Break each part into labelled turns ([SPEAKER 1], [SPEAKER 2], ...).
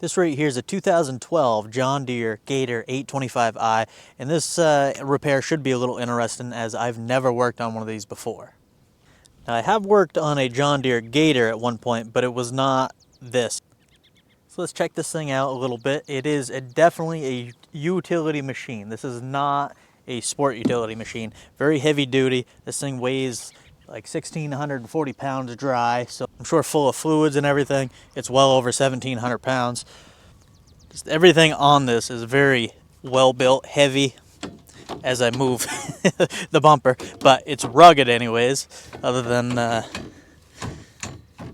[SPEAKER 1] This right here is a 2012 John Deere Gator 825i, and this repair should be a little interesting as I've never worked on one of these before. Now, I have worked on a John Deere Gator at one point, but it was not this. So let's check this thing out a little bit. It is definitely a utility machine. This is not a sport utility machine. Very heavy duty. This thing weighs like 1,640 pounds dry, so I'm sure full of fluids and everything. It's well over 1,700 pounds. Just everything on this is very well built, heavy as I move the bumper, but it's rugged anyways, other than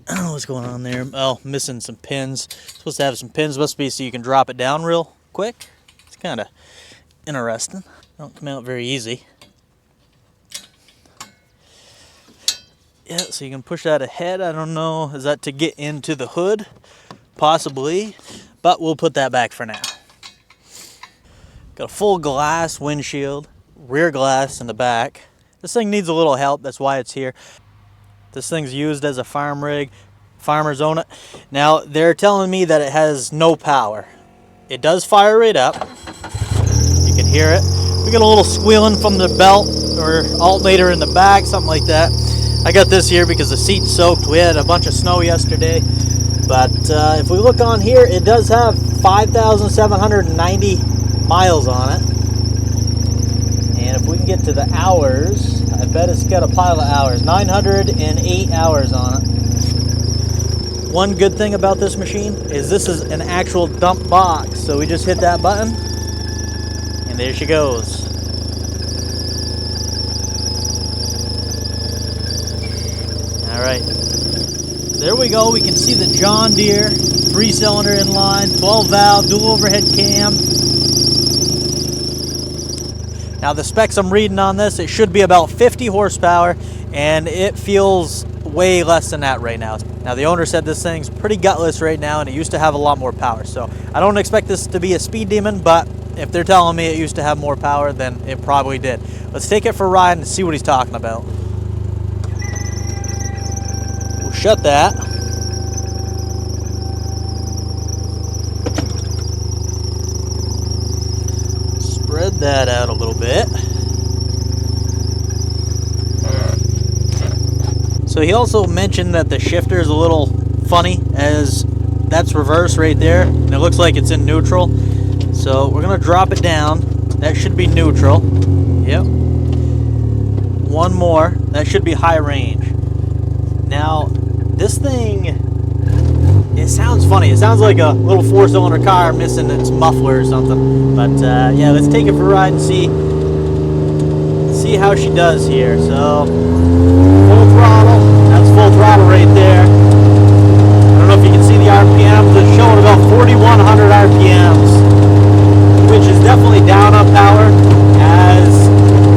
[SPEAKER 1] what's going on there? Oh, missing some pins. Supposed to have some pins, must be so you can drop it down real quick. It's kind of interesting. Don't come out very easy. Yeah, so you can push that ahead. I don't know, is that to get into the hood? Possibly, but we'll put that back for now. Got a full glass windshield, rear glass in the back. This thing needs a little help, that's why it's here. This thing's used as a farm rig. Farmers own it. Now, they're telling me that it has no power. It does fire right up. You can hear it. We got a little squealing from the belt or alternator in the back, something like that. I got this here because the seat's soaked. We had a bunch of snow yesterday. But if we look on here, it does have 5,790 miles on it. And if we can get to the hours, I bet it's got a pile of hours. 908 hours on it. One good thing about this machine is this is an actual dump box. So we just hit that button, and there she goes. All right, there we go. We can see the John Deere 3-cylinder inline, 12-valve, dual overhead cam. Now the specs I'm reading on this, it should be about 50 horsepower, and it feels way less than that right now. Now the owner said this thing's pretty gutless right now, and it used to have a lot more power. So I don't expect this to be a speed demon, but if they're telling me it used to have more power, then it probably did. Let's take it for a ride and see what he's talking about. Shut that. Spread that out a little bit. So he also mentioned that the shifter is a little funny, as that's reverse right there, and it looks like it's in neutral. So we're gonna drop it down. That should be neutral. Yep. One more. That should be high range. Now, this thing, it sounds funny. It sounds like a little 4-cylinder car missing its muffler or something. But yeah, let's take it for a ride and see how she does here. So, full throttle. That's full throttle right there. I don't know if you can see the RPMs. It's showing about 4,100 RPMs, which is definitely down on power, as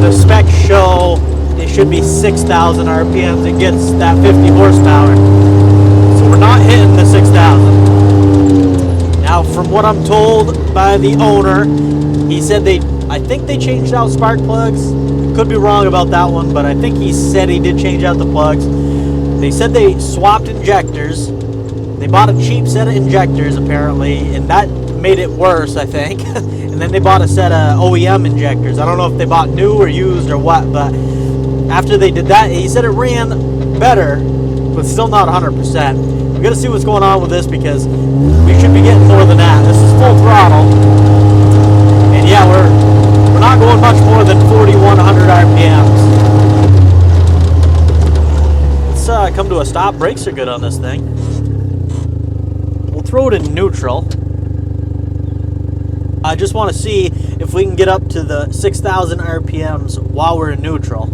[SPEAKER 1] the specs show. It should be 6,000 RPMs. It gets that 50 horsepower. So we're not hitting the 6,000. Now, from what I'm told by the owner, he said I think they changed out spark plugs. Could be wrong about that one, but I think he said he did change out the plugs. They said they swapped injectors. They bought a cheap set of injectors, apparently, and that made it worse, I think. And then they bought a set of OEM injectors. I don't know if they bought new or used or what, but after they did that, he said it ran better, but still not 100%. We're going to see what's going on with this, because we should be getting more than that. This is full throttle. And yeah, we're not going much more than 4,100 RPMs. Let's come to a stop. Brakes are good on this thing. We'll throw it in neutral. I just want to see if we can get up to the 6,000 RPMs while we're in neutral.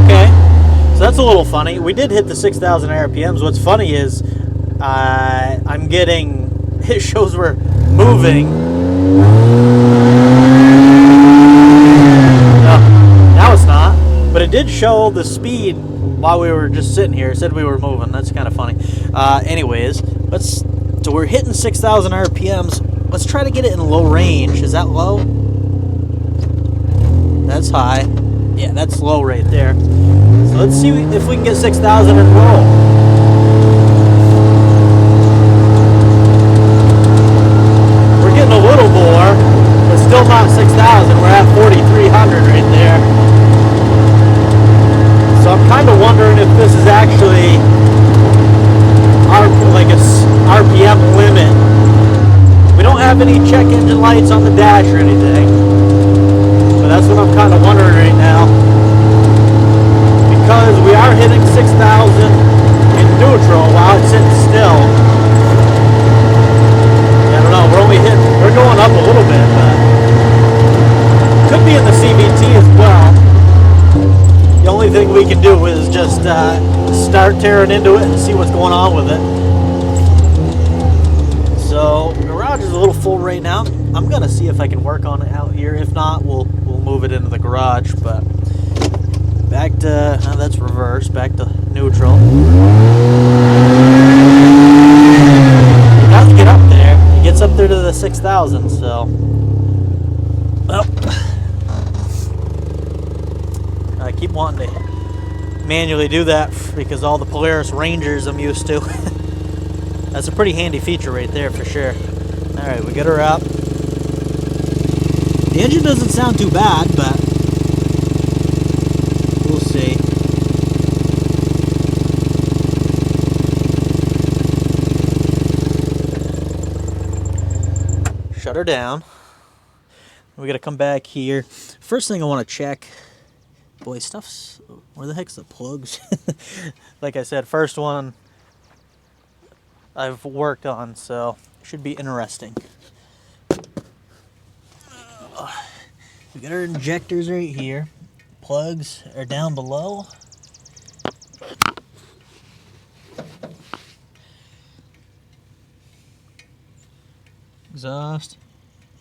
[SPEAKER 1] Okay, so that's a little funny. We did hit the 6,000 RPMs. What's funny is I'm getting, it shows we're moving. No, now it's not, but it did show the speed while we were just sitting here. It said we were moving. That's kind of funny. Anyways, so we're hitting 6,000 RPMs. Let's try to get it in low range. Is that low? That that's high. Yeah, that's low right there. So let's see if we can get 6,000 and roll. We're getting a little more, but still not 6,000. We're at 4,300 right there. So I'm kind of wondering if this is actually like a RPM limit. We don't have any check engine lights on the dash or anything, but that's what I'm kind of wondering right now, because we are hitting 6,000 in neutral while it's sitting still. I don't know, we're going up a little bit, but could be in the CVT as well. The only thing we can do is just start tearing into it and see what's going on with it. So the garage is a little full right now. I'm gonna see if I can work on it out here. If not, we'll move it into the garage. But back to that's reverse. Back to neutral. It does get up there. It gets up there to the 6,000. So, well, I keep wanting to manually do that because all the Polaris Rangers I'm used to. That's a pretty handy feature right there for sure. Alright, we got her up. The engine doesn't sound too bad, but we'll see. Shut her down. We gotta come back here. First thing I want to check. Boy, stuff's... Where the heck's the plugs? Like I said, first one I've worked on, so it should be interesting. We got our injectors right here. Plugs are down below. Exhaust,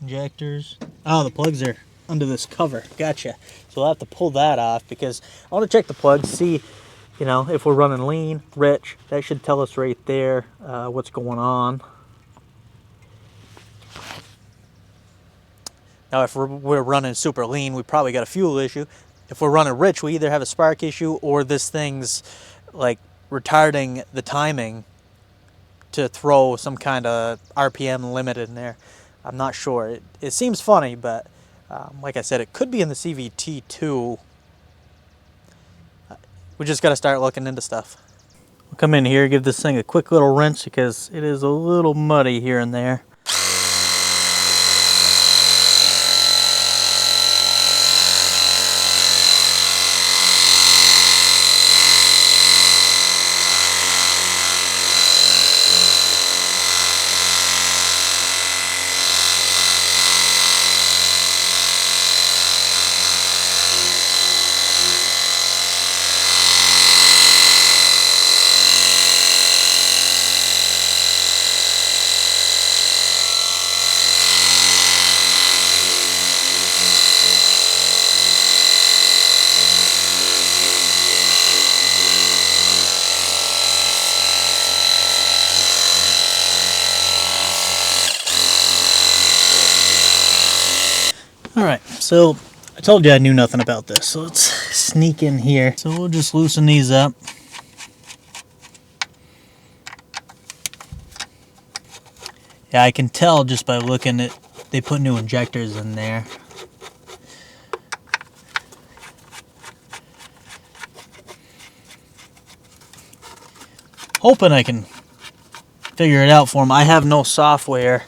[SPEAKER 1] injectors. Oh, the plugs are under this cover. Gotcha. So I'll have to pull that off because I want to check the plugs, see, you know, if we're running lean, rich. That should tell us right there what's going on. Now, if we're running super lean, we probably got a fuel issue. If we're running rich, we either have a spark issue or this thing's like retarding the timing to throw some kind of RPM limit in there. I'm not sure. It seems funny, but like I said, it could be in the CVT too. We just got to start looking into stuff. We'll come in here, give this thing a quick little rinse because it is a little muddy here and there. Alright, so I told you I knew nothing about this, so let's sneak in here. So we'll just loosen these up. Yeah, I can tell just by looking at, they put new injectors in there. Hoping I can figure it out for them. I have no software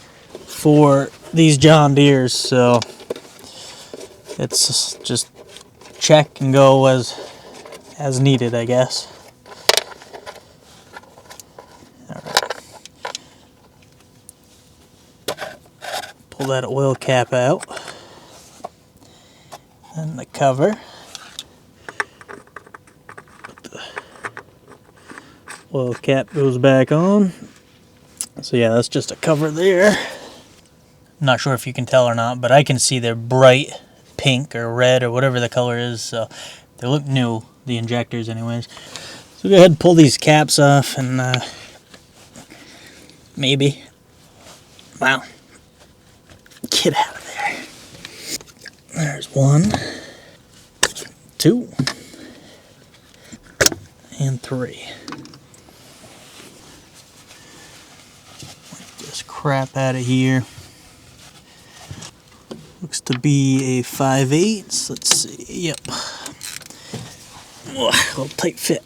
[SPEAKER 1] for these John Deeres, so it's just check and go as needed, I guess. All right. Pull that oil cap out. And the cover. The oil cap goes back on. So yeah, that's just a cover there. I'm not sure if you can tell or not, but I can see they're bright pink or red or whatever the color is, so they look new, the injectors anyways. So go ahead and pull these caps off and maybe, wow, get out of there. There's one. 2 and 3. Get this crap out of here. Looks to be a 5/8. Let's see. Yep. Oh, a little tight fit.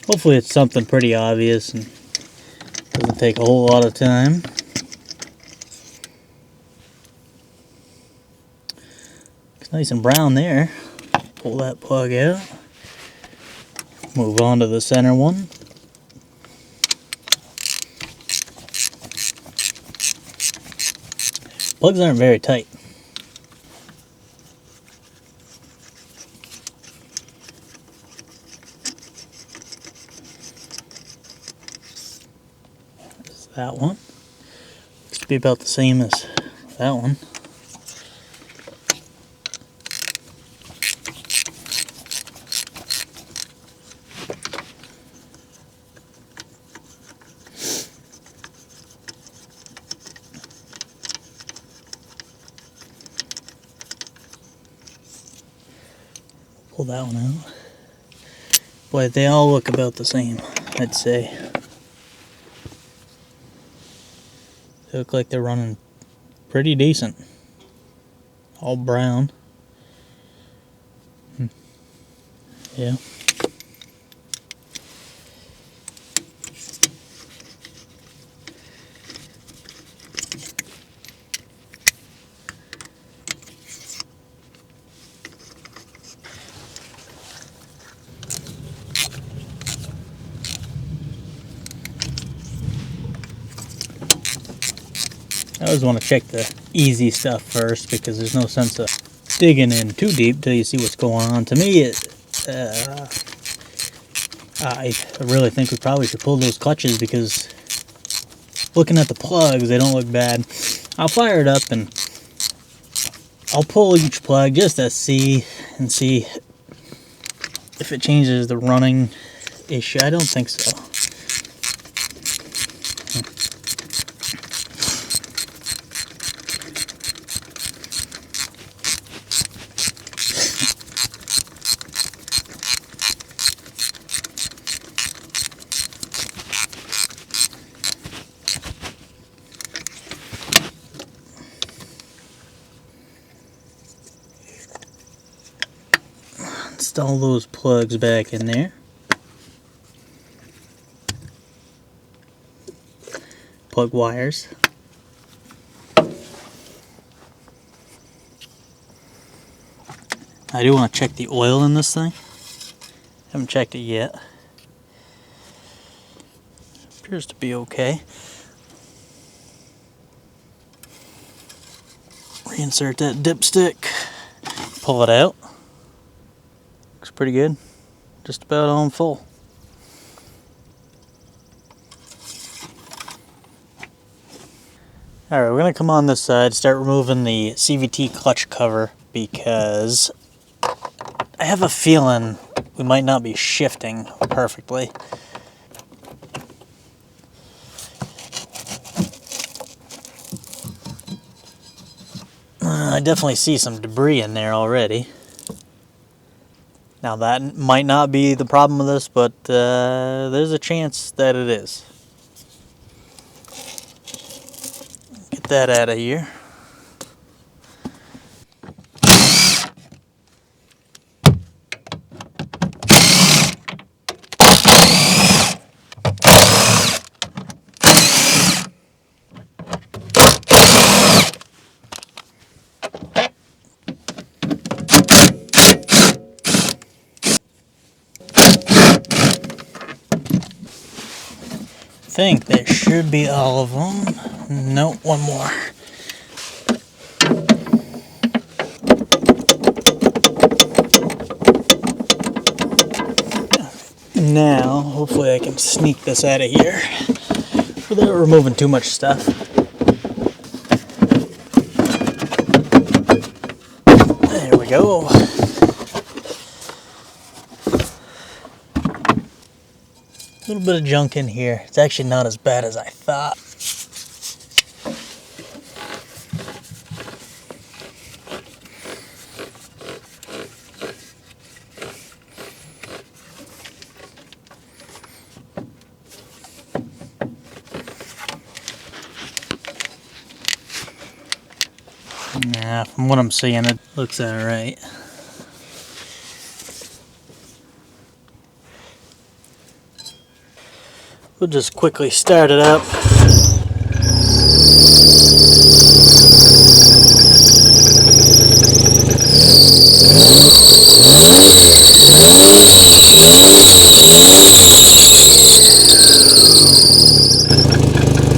[SPEAKER 1] Hopefully it's something pretty obvious and doesn't take a whole lot of time. It's nice and brown there. Pull that plug out. Move on to the center one. Plugs aren't very tight. There's that one. Looks to be about the same as that one. Pull that one out. Boy, they all look about the same, I'd say. They look like they're running pretty decent. All brown. Yeah. I always want to check the easy stuff first because there's no sense of digging in too deep till you see what's going on. To me, I really think we probably should pull those clutches because looking at the plugs, they don't look bad. I'll fire it up and I'll pull each plug just to see if it changes the running issue. I don't think so. Install those plugs back in there. Plug wires. I do want to check the oil in this thing. Haven't checked it yet. Appears to be okay. Reinsert that dipstick. Pull it out. Looks pretty good. Just about on full. Alright, we're going to come on this side, start removing the CVT clutch cover because I have a feeling we might not be shifting perfectly. I definitely see some debris in there already. Now that might not be the problem with this, but there's a chance that it is. Get that out of here. I think that should be all of them. Nope, one more. Now, hopefully I can sneak this out of here without removing too much stuff. There we go. A little bit of junk in here. It's actually not as bad as I thought. Yeah, from what I'm seeing, it looks alright. We'll just quickly start it up.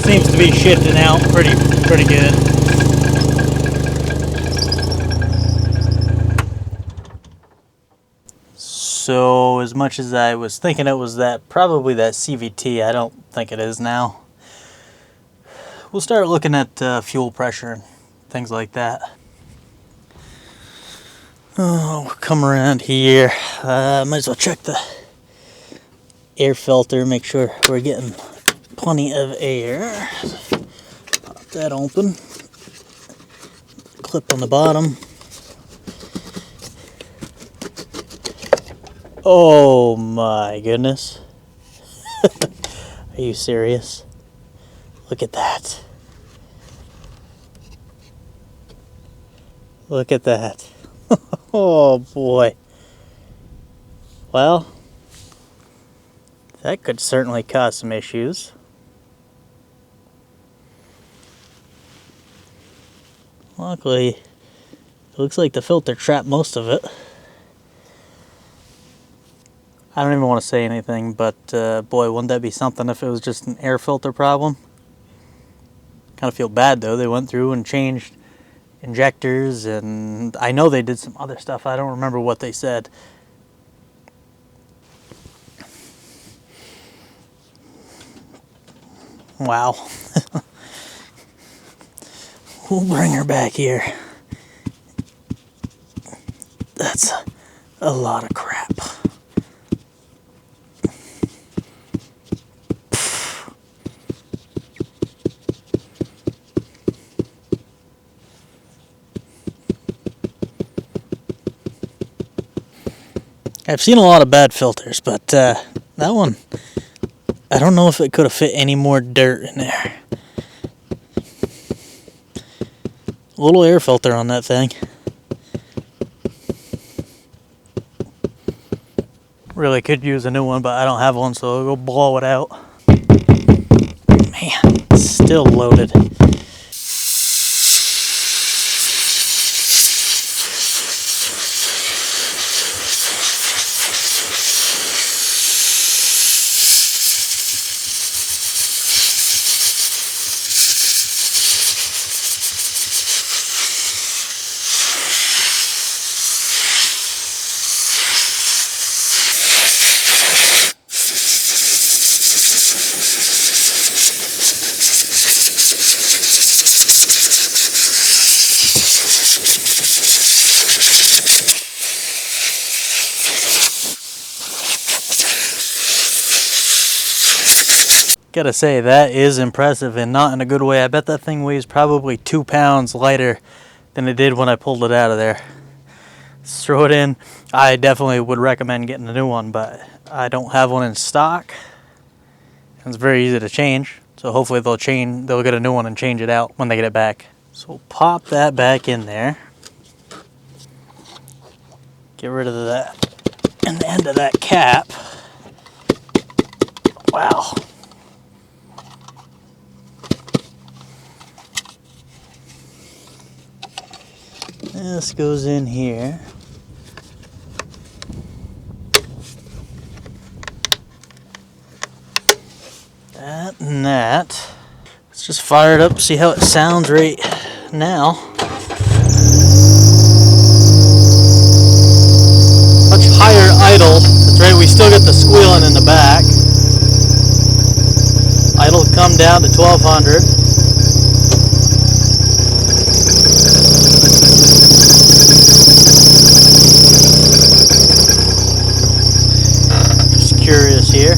[SPEAKER 1] Seems to be shifting out pretty good. So as much as I was thinking it was probably that CVT, I don't think it is now. We'll start looking at fuel pressure and things like that. Oh, we'll come around here. Might as well check the air filter, make sure we're getting plenty of air. Pop that open. Clip on the bottom. Oh my goodness. Are you serious? Look at that. Look at that. Oh boy. Well, that could certainly cause some issues. Luckily, it looks like the filter trapped most of it. I don't even want to say anything, but boy, wouldn't that be something if it was just an air filter problem? Kind of feel bad though. They went through and changed injectors, and I know they did some other stuff. I don't remember what they said. Wow. We'll bring her back here. That's a lot of crap. I've seen a lot of bad filters, but that one, I don't know if it could have fit any more dirt in there. A little air filter on that thing. Really could use a new one, but I don't have one, so I'll go blow it out. Man, it's still loaded. Gotta say, that is impressive, and not in a good way. I bet that thing weighs probably 2 pounds lighter than it did when I pulled it out of there. Let's throw it in. I definitely would recommend getting a new one, but I don't have one in stock. It's very easy to change, so hopefully they'll get a new one and change it out when they get it back. So we'll pop that back in there. Get rid of that and the end of that cap. Wow. This goes in here. That and that. Let's just fire it up, see how it sounds right now. Much higher idle. That's right, we still get the squealing in the back. Idle come down to 1200. Curious here.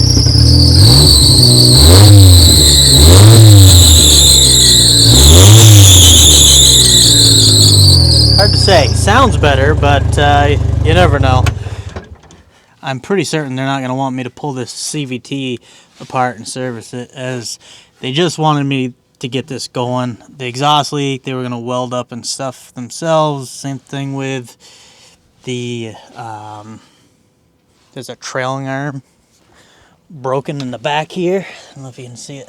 [SPEAKER 1] say, sounds better, but you never know. I'm pretty certain they're not going to want me to pull this CVT apart and service it, as they just wanted me to get this going. The exhaust leak, they were going to weld up and stuff themselves. Same thing with the, there's a trailing arm broken in the back here. I don't know if you can see it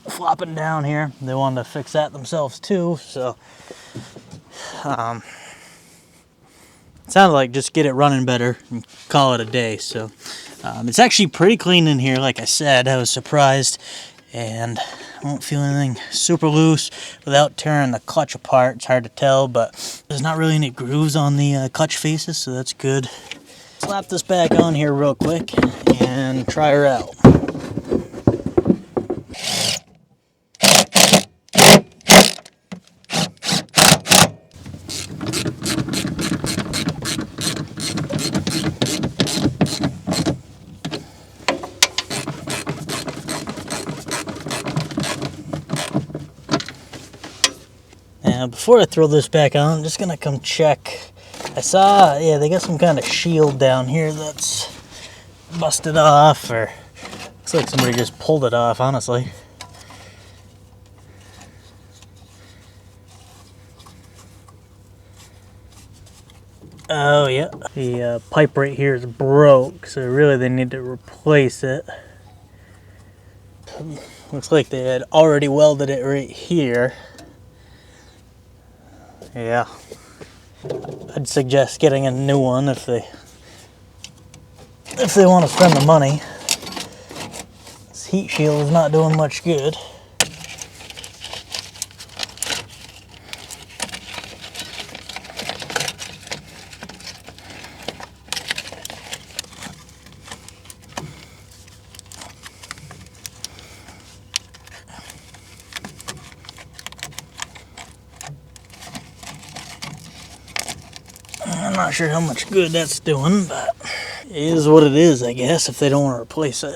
[SPEAKER 1] flopping down here. They wanted to fix that themselves too, so it sounded like just get it running better and call it a day. So it's actually pretty clean in here. Like I said, I was surprised, and I don't feel anything super loose without tearing the clutch apart. It's hard to tell, but there's not really any grooves on the clutch faces, so that's good. Slap this back on here real quick and try her out. Now, before I throw this back on, I'm just gonna come check. I saw, yeah, they got some kind of shield down here that's busted off, or looks like somebody just pulled it off, honestly. Oh, yeah. The pipe right here is broke, so really they need to replace it. Looks like they had already welded it right here. Yeah, I'd suggest getting a new one if they want to spend the money. This heat shield is not doing much good. I'm not sure how much good that's doing, but it is what it is, I guess, if they don't want to replace it.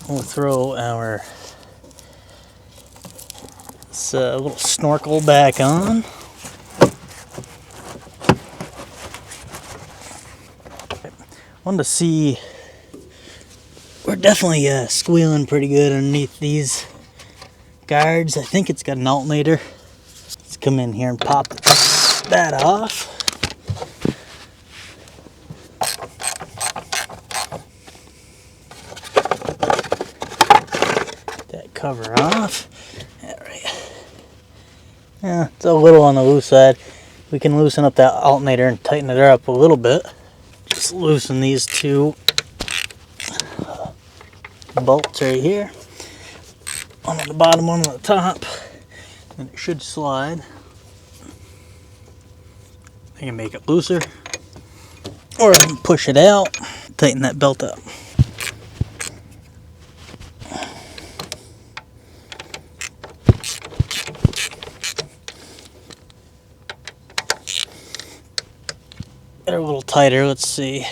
[SPEAKER 1] We'll throw our this little snorkel back on. Wanted to see, we're definitely squealing pretty good underneath these guards. I think it's got an alternator. Let's come in here and pop that off. That cover off. Alright. Yeah, it's a little on the loose side. We can loosen up that alternator and tighten it up a little bit. Just loosen these two bolts right here. One on the bottom, one on the top. And it should slide. I can make it looser, or I can push it out, tighten that belt up. Get it a little tighter, let's see.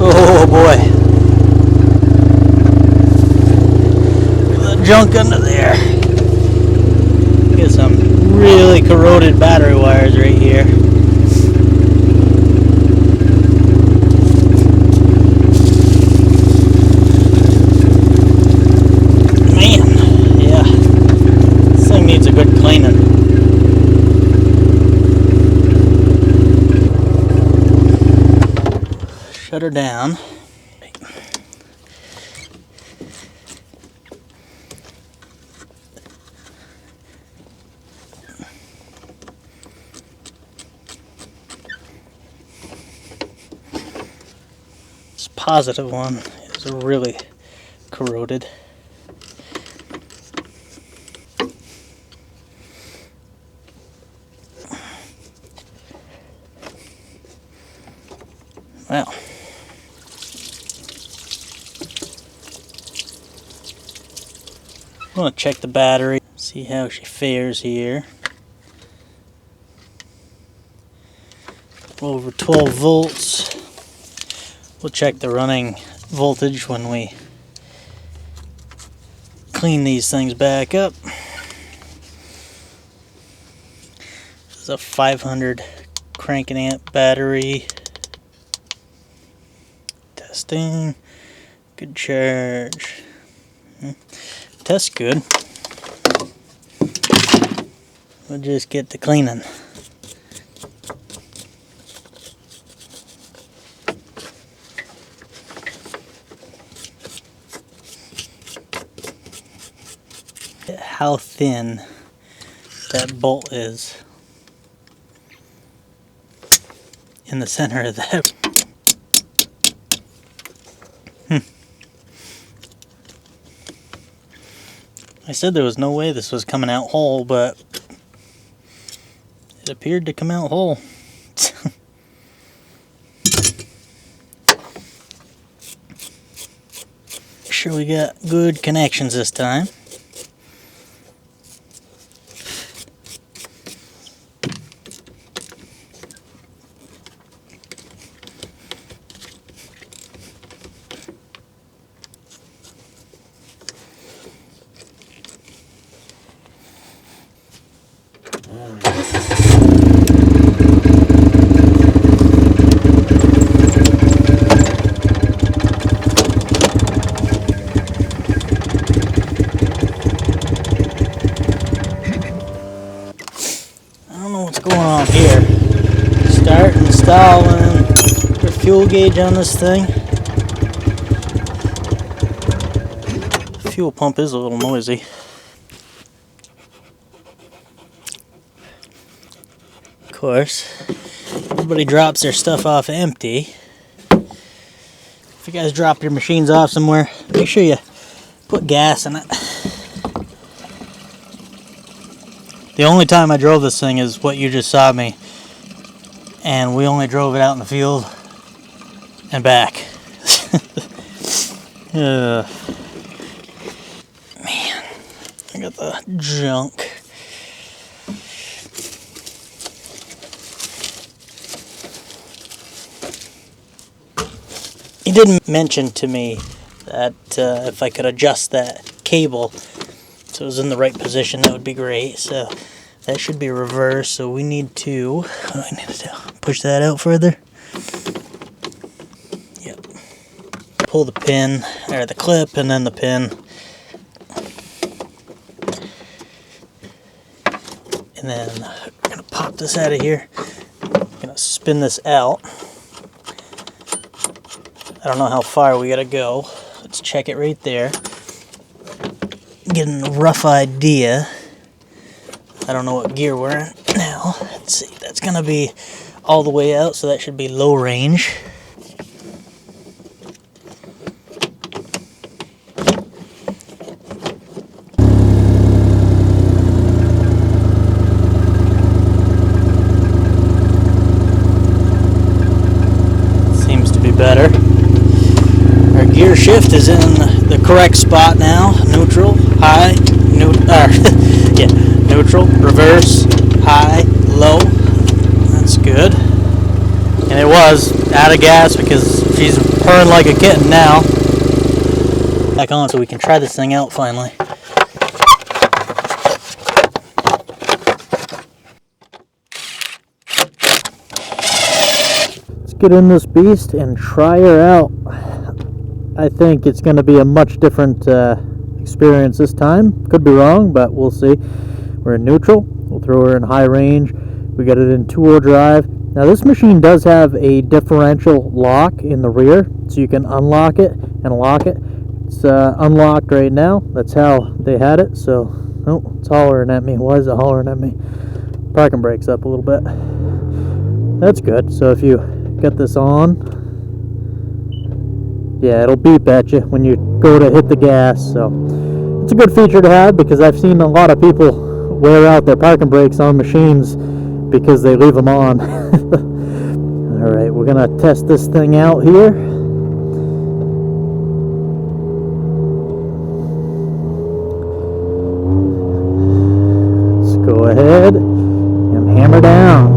[SPEAKER 1] Oh boy. Look at the junk under there. Get some really corroded battery wires right here. Man, yeah. This thing needs a good cleaning. Shut her down. This positive one is really corroded. Well, I'm going to check the battery, see how she fares here. over 12 volts. We'll check the running voltage when we clean these things back up. This is a 500 cranking amp battery. Testing. Good charge. Tests good. We'll just get to cleaning. How thin that bolt is in the center of that. I said there was no way this was coming out whole, but it appeared to come out whole. Make sure we got good connections this time. Going on here. Start installing the fuel gauge on this thing. The fuel pump is a little noisy. Of course, everybody drops their stuff off empty. If you guys drop your machines off somewhere, make sure you put gas in it. The only time I drove this thing is what you just saw me, and we only drove it out in the field and back. Man, I got the junk. He didn't mention to me that if I could adjust that cable so it was in the right position, that would be great. So that should be reversed. So we need to, what do I need to do? Push that out further. Yep. Pull the pin, or the clip, and then the pin. And then I'm going to pop this out of here. I'm going to spin this out. I don't know how far we got to go. Let's check it right there. Getting a rough idea. I don't know what gear we're in now. Let's see, that's gonna be all the way out, so that should be low range. Seems to be better. Our gear shift is in the correct spot now. Neutral, high, neutral, reverse, high, low. That's good. And it was out of gas because she's purring like a kitten now. Back on so we can try this thing out finally. Let's get in this beast and try her out. I think it's going to be a much different experience this time. Could be wrong, but we'll see. We're in neutral. We'll throw her in high range. We got it in two-wheel drive. Now this machine does have a differential lock in the rear, so you can unlock it and lock it. It's unlocked right now. That's how they had it. So, oh, it's hollering at me. Why is it hollering at me? Parking brake's up a little bit. That's good. So if you get this on, yeah, it'll beep at you when you go to hit the gas. So it's a good feature to have because I've seen a lot of people wear out their parking brakes on machines because they leave them on. Alright, we're going to test this thing out here. Let's go ahead and hammer down.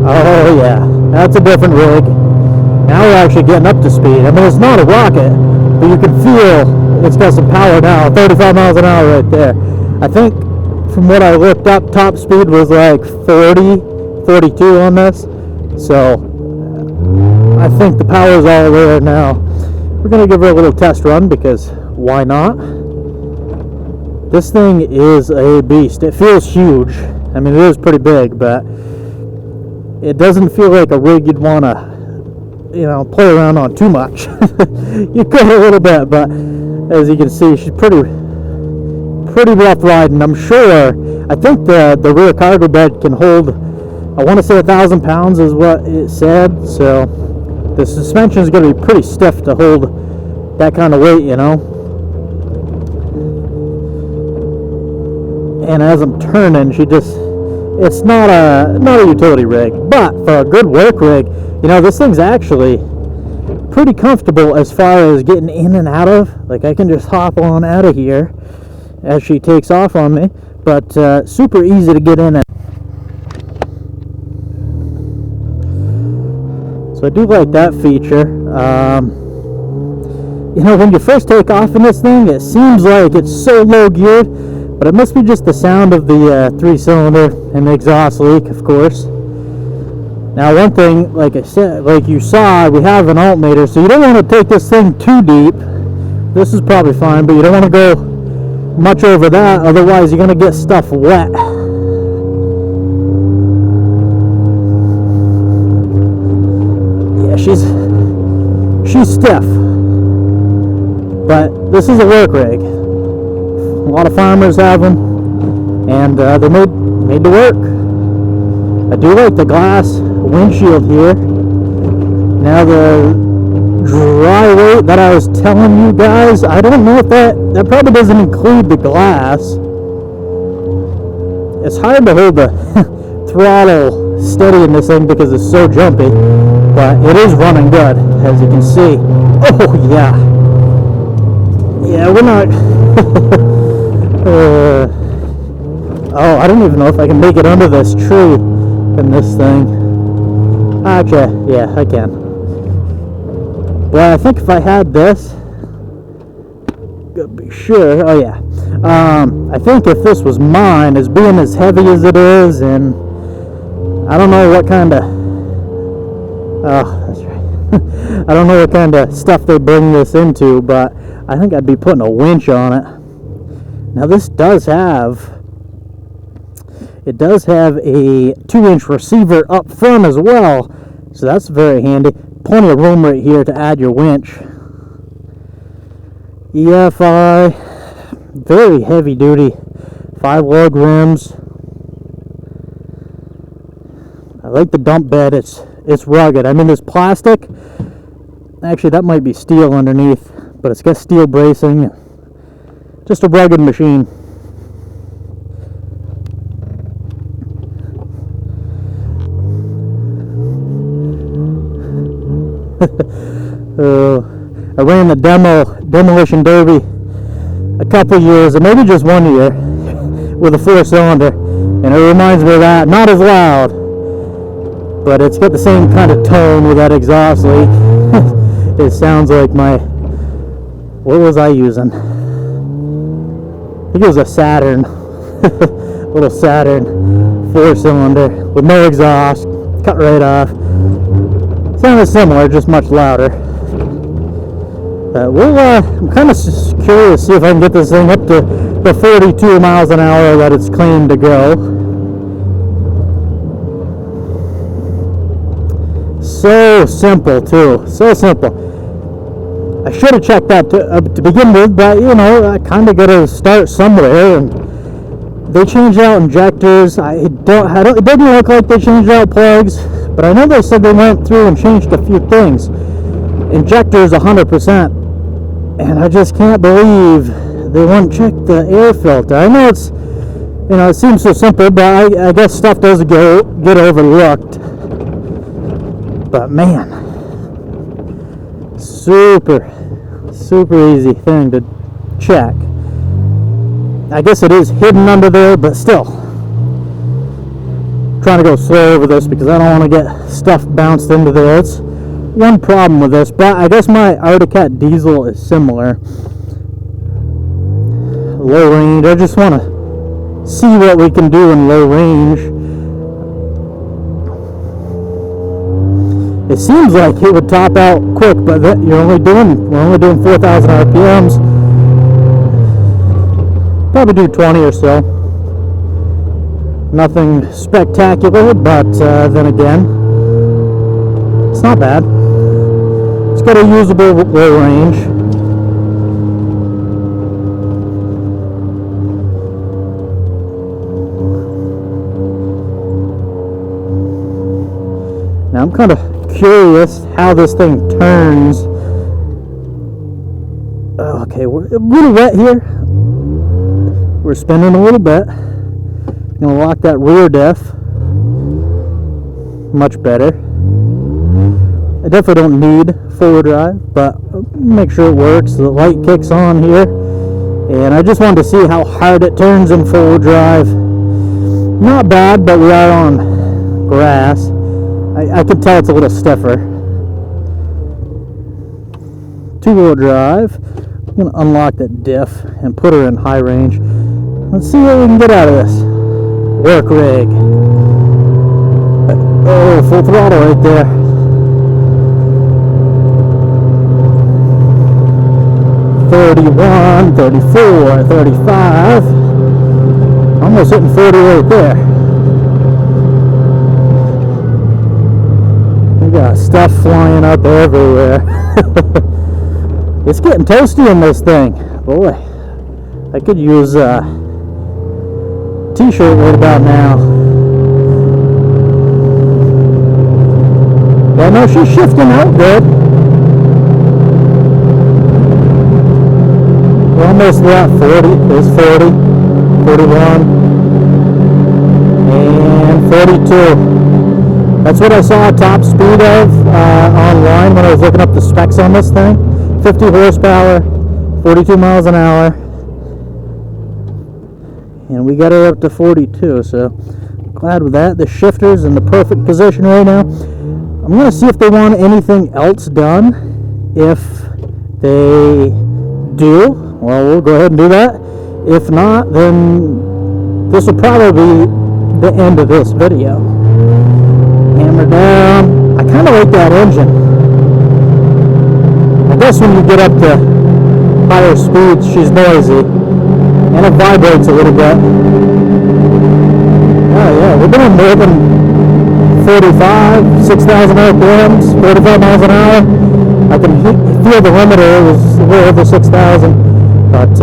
[SPEAKER 1] Oh yeah.
[SPEAKER 2] that's a different rig. Now we're actually getting up to speed. I mean, it's not a rocket, but you can feel it's got some power now. 35 miles an hour right there. I think from what I looked up, top speed was like 40, 42 on this. So I think the power is all there now. We're going to give her a little test run because why not? This thing is a beast. It feels huge. I mean, it is pretty big, but it doesn't feel like a rig you'd want to, you know, play around on too much. You could a little bit, but as you can see, she's pretty rough riding. I'm sure, I think the rear cargo bed can hold, I want to say 1,000 pounds is what it said, so the suspension is going to be pretty stiff to hold that kind of weight, you know. And as I'm turning, she just, it's not a utility rig, but for a good work rig, you know, this thing's actually pretty comfortable as far as getting in and out of. Like, I can just hop on out of here as she takes off on me, but super easy to get in. So I do like that feature. You know, when you first take off in this thing, it seems like it's so low geared, but it must be just the sound of the 3-cylinder and the exhaust leak, of course. Now, one thing, like I said, like you saw, we have an alternator, so you don't want to take this thing too deep. This is probably fine, but you don't want to go much over that, otherwise you're going to get stuff wet. Yeah, she's stiff, but this is a work rig. A lot of farmers have them, and they're made to work. I do like the glass windshield here. Now the dry weight that I was telling you guys, I don't know if that probably doesn't include the glass. It's hard to hold the throttle steady in this thing because it's so jumpy, but it is running good, as you can see. Oh yeah, we're not oh, I don't even know if I can make it under this tree in this thing. Actually, yeah, I can. Well, I think if I had this, gotta be sure. Oh yeah, I think if this was mine, as being as heavy as it is, and I don't know what kind of, oh, that's right. I don't know what kind of stuff they bring this into, but I think I'd be putting a winch on it. Now this does have, it does have a 2-inch receiver up front as well, so that's very handy. Plenty of room right here to add your winch. EFI, very heavy duty, 5-lug rims. I like the dump bed. It's rugged. I mean, there's plastic. Actually, that might be steel underneath, but it's got steel bracing. Just a rugged machine. I ran the demolition derby a couple years, or maybe just 1 year, with a 4-cylinder, and it reminds me of that. Not as loud, but it's got the same kind of tone with that exhaust leak. It sounds like my, what was I using? I think it was a Saturn, little Saturn 4-cylinder with no exhaust, cut right off. Sounded similar, just much louder. I'm kind of curious to see if I can get this thing up to the 42 miles an hour that it's claimed to go. So simple, too. So simple. I should have checked that to begin with, but you know, I kind of got to start somewhere. And they changed out injectors. It doesn't look like they changed out plugs, but I know they said they went through and changed a few things. Injectors 100%, and I just can't believe they won't check the air filter. I know it's, you know, it seems so simple, but I guess stuff does get overlooked. But man, super easy thing to check. I guess it is hidden under there, but still, trying to go slow over this because I don't want to get stuff bounced into there. It's one problem with this, but I guess my Arctic diesel is similar. Low range, I just want to see what we can do in low range. It seems like it would top out quick, but we're only doing 4,000 RPMs. Probably do 20 or so. Nothing spectacular, but then again, it's not bad. It's got a usable low range. Now I'm kind of curious how this thing turns. Okay, we're a little wet here. We're spinning a little bit. I'm gonna lock that rear diff. Much better. I definitely don't need forward drive, but make sure it works. The light kicks on here, and I just wanted to see how hard it turns in forward drive. Not bad, but we are on grass. I can tell it's a little stiffer. Two-wheel drive. I'm going to unlock that diff and put her in high range. Let's see what we can get out of this. Work rig. Oh, full throttle right there. $31, $34, $35. Almost hitting 40 right there. We got stuff flying up everywhere. It's getting toasty in this thing. Boy, I could use a t-shirt right about now. Yeah, no, she's shifting out good. We're almost at 40. There's 40, 41, and 42. That's what I saw top speed of online when I was looking up the specs on this thing. 50 horsepower, 42 miles an hour. And we got her up to 42, so glad with that. The shifter's in the perfect position right now. I'm going to see if they want anything else done. If they do, well, we'll go ahead and do that. If not, then this will probably be the end of this video. Hammer down. I kind of like that engine. I guess when you get up to higher speeds, she's noisy. And it vibrates a little bit. Oh yeah, we're doing more than 45, 6,000 RPMs, 45 miles an hour. I can feel the limiter was a little over 6,000. But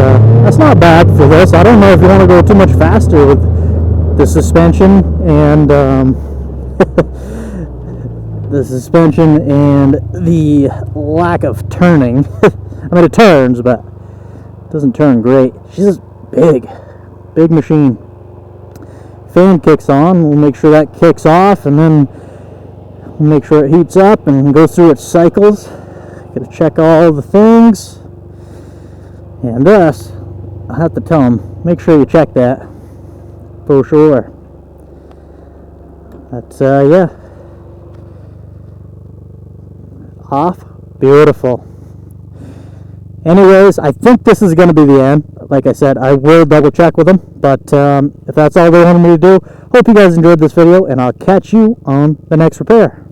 [SPEAKER 2] that's not bad for this. I don't know if you want to go too much faster with the suspension and the lack of turning. I mean, it turns, but it doesn't turn great. She's just big machine. Fan kicks on. We'll make sure that kicks off, and then we'll make sure it heats up and goes through its cycles. Gotta check all the things. And this, I have to tell them, make sure you check that for sure. That's yeah. Off. Beautiful. Anyways, I think this is going to be the end. Like I said, I will double check with them. But if that's all they wanted me to do, hope you guys enjoyed this video, and I'll catch you on the next repair.